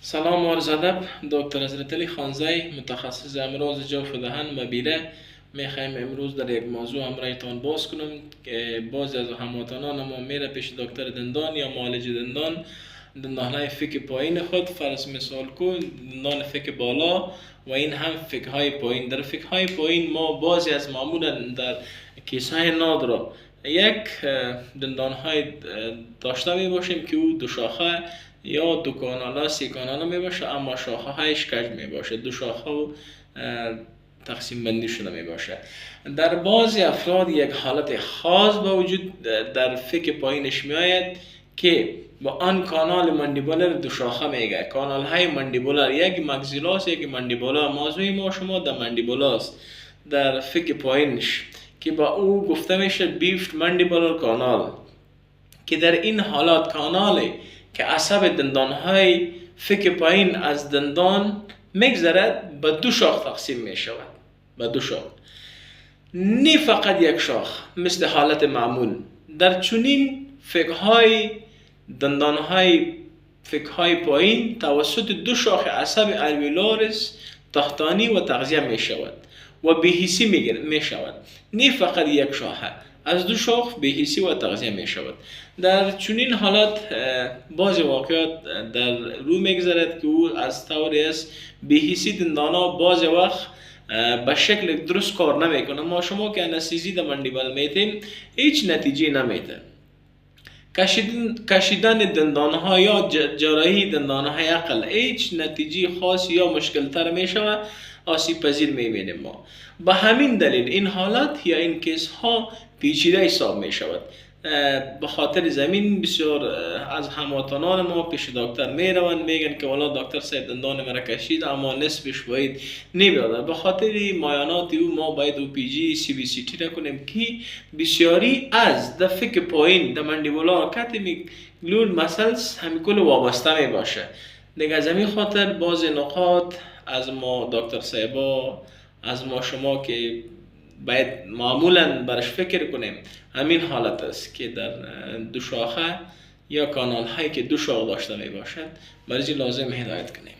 سلام و عرض ادب. دکتر حضرت علی خانزی متخصص امراض جوف و دهن و بیره میخوایم امروز در یک موضوع همراهتان باز کنم که بعضی از هموطنان ما میره پیش دکتر دندان یا معالج دندان، دندانهای فک پایین خود فرض مثال کو دندان فک بالا و این هم فک های پایین. در فک های پایین ما بعضی از معمولا در کیس های نادر یک دندان های داشته می باشیم که او دو شاخه یا دو کانالا سی کانالا می باشه، اما شاخه هایش کج می باشه، دو شاخه و تقسیم بندی شده می باشه. در بعضی افراد یک حالت خاص با وجود در فک پایینش می آید که با آن کانال مندیبولر دو شاخه میگه. کانال های مندیبولر یک مگزیلاس یک مندیبولا. موضوع ما شما در مندیبولاست در فک پایینش که با او گفته میشه بیفت مندیبولر کانال، که در این حالات کانالی که عصب دندان های فک پایین از دندان میگذرد به دو شاخ تقسیم می شود. به دو شاخ، نه فقط یک شاخ مثل حالت معمول. در چنین فک های دندان های فک های پایین توسط دو شاخ عصب الویولارس تحتانی و تغذیه می شود و بهیسی می شود. نه فقط یک شاخه، از دو شاخ بهیسی و تغذیه می شود. در چنین حالات بعضی واقعات در رو میگذرد که او از طوری است بهیسی دندانا بعضی وقت به شکل درست کار نمیکنه. ما شما که انستیزی در مندیبل میتیم هیچ نتیجه نمیده. کشیدن دندانها یا جراحی دندانهای عقل هیچ نتیجه خاص یا مشکل تر می شود، آسیب پذیر می بینیم ما. به همین دلیل این حالت یا این کیس ها پیچیده حساب می شود. به خاطر زمین بسیار از هموطنان ما پیش دکتر می روند، میگن که والا دکتر صاحب دندان مرا کشید اما نصفش باید نمیاد. به خاطر مایانات او ما باید او پی جی سی بی سی تی نکنیم که بسیاری از دفک پایین در مندیبولا کتمی گلول مسلز همین کل وابسته می باشه. دیگه از همین خاطر بعض نقاط از ما دکتر صاحبا، از ما شما که باید معمولا برش فکر کنیم همین حالت است که در دو شاخه یا کانال هایی که دو شاخه داشته می باشد برای لازم هدایت کنیم.